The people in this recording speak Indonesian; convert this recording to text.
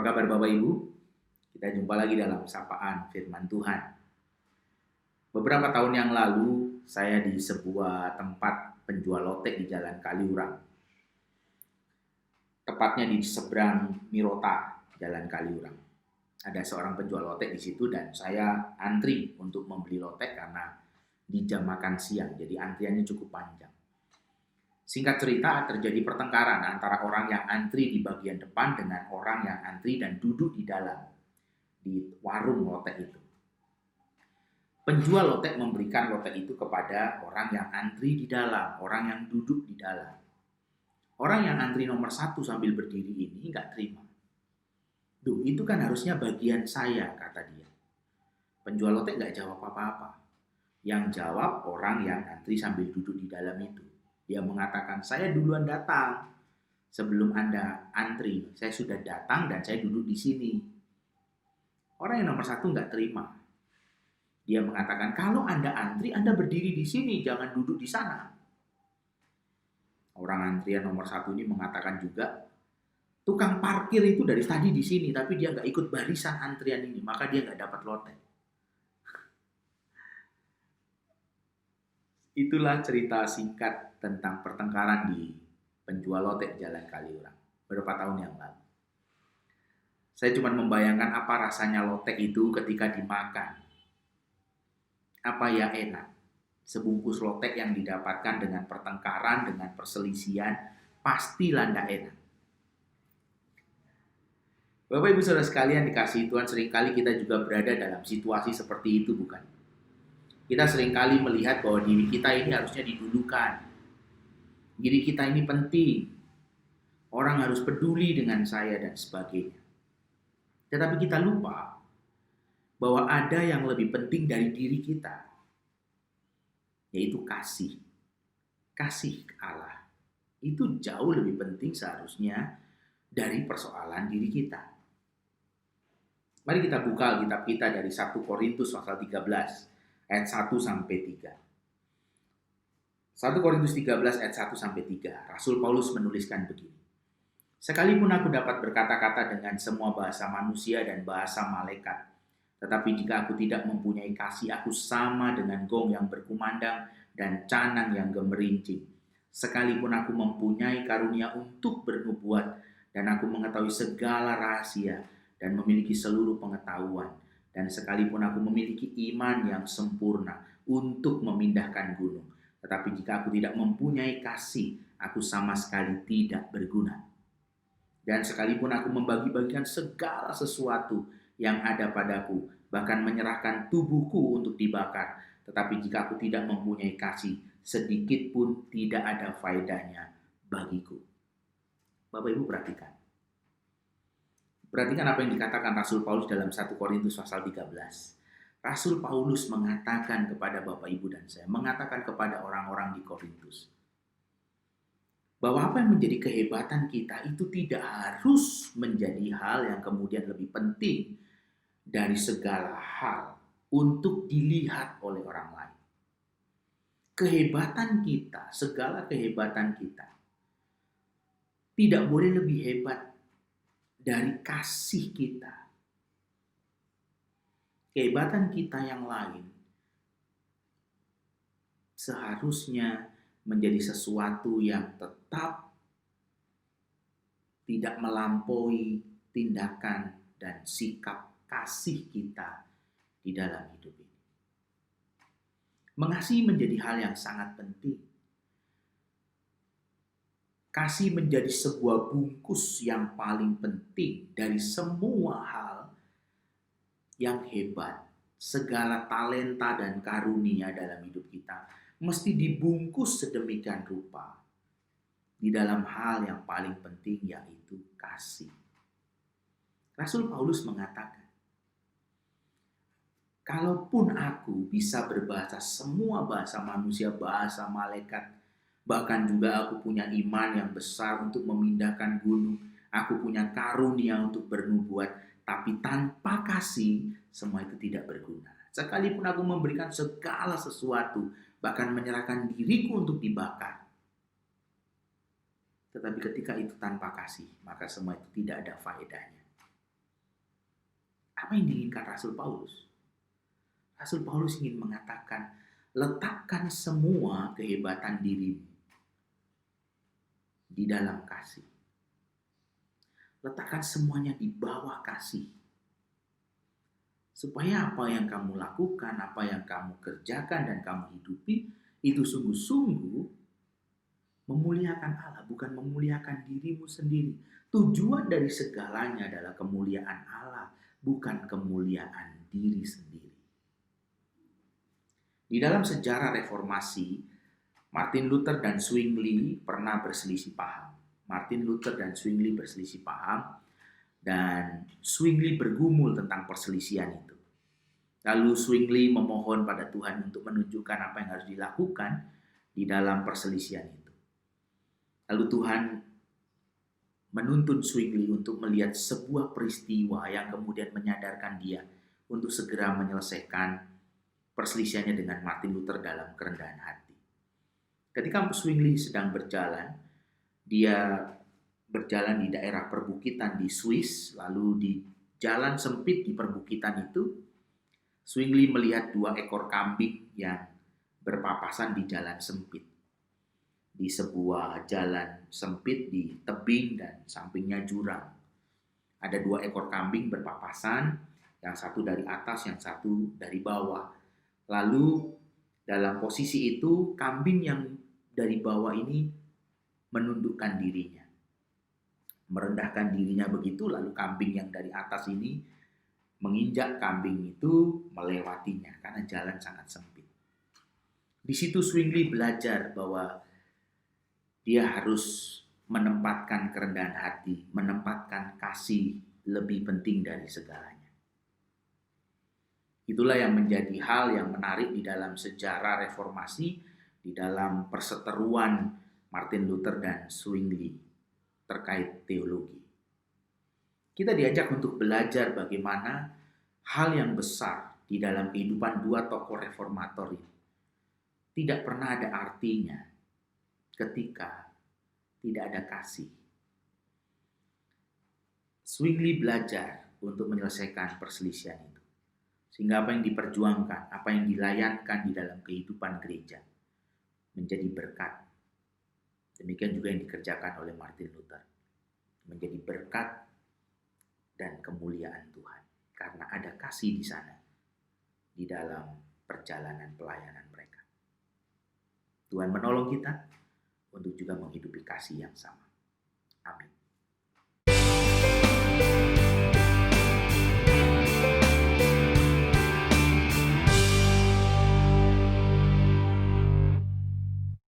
kabar Bapak Ibu? Kita jumpa lagi dalam sapaan firman Tuhan. Beberapa tahun yang lalu, saya di sebuah tempat penjual lotek di Jalan Kaliurang. Tepatnya di seberang Mirota, Jalan Kaliurang. Ada seorang penjual lotek di situ dan saya antri untuk membeli lotek karena di jam makan siang, jadi antriannya cukup panjang. Singkat cerita, terjadi pertengkaran antara orang yang antri di bagian depan dengan orang yang antri dan duduk di dalam, di warung lotek itu. Penjual lotek memberikan lotek itu kepada orang yang antri di dalam, orang yang duduk di dalam. Orang yang antri nomor 1 sambil berdiri ini nggak terima. Duh, itu kan harusnya bagian saya, kata dia. Penjual lotek nggak jawab apa-apa. Yang jawab orang yang antri sambil duduk di dalam itu. Dia mengatakan, saya duluan datang. Sebelum Anda antri, saya sudah datang dan saya duduk di sini. Orang yang nomor 1 nggak terima. Dia mengatakan, kalau Anda antri, Anda berdiri di sini, jangan duduk di sana. Orang antrian nomor 1 ini mengatakan juga, tukang parkir itu dari tadi di sini, tapi dia nggak ikut barisan antrian ini, maka dia nggak dapat lotek. Itulah cerita singkat tentang pertengkaran di penjual lotek Jalan Kaliurang beberapa tahun yang lalu. Saya cuma membayangkan apa rasanya lotek itu ketika dimakan. Apa ya enak. Sebungkus lotek yang didapatkan dengan pertengkaran, dengan perselisihan, pasti landa enak. Bapak Ibu Saudara sekalian dikasihi Tuhan, seringkali kita juga berada dalam situasi seperti itu, bukan? Kita seringkali melihat bahwa diri kita ini harusnya didulukan. Diri kita ini penting. Orang harus peduli dengan saya dan sebagainya. Tetapi kita lupa bahwa ada yang lebih penting dari diri kita. Yaitu kasih. Kasih Allah. Itu jauh lebih penting seharusnya dari persoalan diri kita. Mari kita buka Alkitab kita dari 1 Korintus pasal 13. Ayat 1 sampai 3. 1 Korintus 13 ayat 1 sampai 3. Rasul Paulus menuliskan begini. Sekalipun aku dapat berkata-kata dengan semua bahasa manusia dan bahasa malaikat, tetapi jika aku tidak mempunyai kasih, aku sama dengan gong yang berkumandang dan canang yang gemerincing. Sekalipun aku mempunyai karunia untuk bernubuat dan aku mengetahui segala rahasia dan memiliki seluruh pengetahuan, dan sekalipun aku memiliki iman yang sempurna untuk memindahkan gunung, tetapi jika aku tidak mempunyai kasih, aku sama sekali tidak berguna. Dan sekalipun aku membagi-bagikan segala sesuatu yang ada padaku, bahkan menyerahkan tubuhku untuk dibakar, tetapi jika aku tidak mempunyai kasih, sedikit pun tidak ada faedahnya bagiku. Bapak Ibu perhatikan. Perhatikan apa yang dikatakan Rasul Paulus dalam 1 Korintus pasal 13. Rasul Paulus mengatakan kepada Bapak Ibu dan saya, mengatakan kepada orang-orang di Korintus, bahwa apa yang menjadi kehebatan kita itu tidak harus menjadi hal yang kemudian lebih penting dari segala hal untuk dilihat oleh orang lain. Kehebatan kita, segala kehebatan kita, tidak boleh lebih hebat dari kasih kita. Kehebatan kita yang lain seharusnya menjadi sesuatu yang tetap tidak melampaui tindakan dan sikap kasih kita di dalam hidup ini. Mengasihi menjadi hal yang sangat penting. Kasih menjadi sebuah bungkus yang paling penting dari semua hal yang hebat. Segala talenta dan karunia dalam hidup kita mesti dibungkus sedemikian rupa di dalam hal yang paling penting, yaitu kasih. Rasul Paulus mengatakan, kalaupun aku bisa berbahasa semua bahasa manusia, bahasa malaikat, bahkan juga aku punya iman yang besar untuk memindahkan gunung, aku punya karunia untuk bernubuat, tapi tanpa kasih, semua itu tidak berguna. Sekalipun aku memberikan segala sesuatu, bahkan menyerahkan diriku untuk dibakar, tetapi ketika itu tanpa kasih, maka semua itu tidak ada faedahnya. Apa yang diinginkan Rasul Paulus? Rasul Paulus ingin mengatakan, letakkan semua kehebatan dirimu di dalam kasih. Letakkan semuanya di bawah kasih. Supaya apa yang kamu lakukan, apa yang kamu kerjakan dan kamu hidupi, itu sungguh-sungguh memuliakan Allah, bukan memuliakan dirimu sendiri. Tujuan dari segalanya adalah kemuliaan Allah, bukan kemuliaan diri sendiri. Di dalam sejarah reformasi, Martin Luther dan Zwingli pernah berselisih paham. Martin Luther dan Zwingli berselisih paham, dan Zwingli bergumul tentang perselisihan itu. Lalu Zwingli memohon pada Tuhan untuk menunjukkan apa yang harus dilakukan di dalam perselisihan itu. Lalu Tuhan menuntun Zwingli untuk melihat sebuah peristiwa yang kemudian menyadarkan dia untuk segera menyelesaikan perselisihannya dengan Martin Luther dalam kerendahan hati. Ketika Zwingli sedang berjalan, dia berjalan di daerah perbukitan di Swiss, lalu di jalan sempit di perbukitan itu, Zwingli melihat 2 ekor kambing yang berpapasan di jalan sempit. Di sebuah jalan sempit di tebing dan sampingnya jurang. Ada 2 ekor kambing berpapasan, yang satu dari atas, yang satu dari bawah. Lalu dalam posisi itu, kambing yang dari bawah ini menundukkan dirinya, merendahkan dirinya begitu, lalu kambing yang dari atas ini menginjak kambing itu, melewatinya karena jalan sangat sempit. Di situ Zwingli belajar bahwa dia harus menempatkan kerendahan hati, menempatkan kasih lebih penting dari segalanya. Itulah yang menjadi hal yang menarik di dalam sejarah reformasi, di dalam perseteruan Martin Luther dan Zwingli terkait teologi. Kita diajak untuk belajar bagaimana hal yang besar di dalam kehidupan 2 tokoh reformator ini tidak pernah ada artinya ketika tidak ada kasih. Zwingli belajar untuk menyelesaikan perselisihan itu, sehingga apa yang diperjuangkan, apa yang dilayankan di dalam kehidupan gereja menjadi berkat. Demikian juga yang dikerjakan oleh Martin Luther, menjadi berkat dan kemuliaan Tuhan, karena ada kasih di sana, di dalam perjalanan pelayanan mereka. Tuhan menolong kita untuk juga menghidupi kasih yang sama. Amin.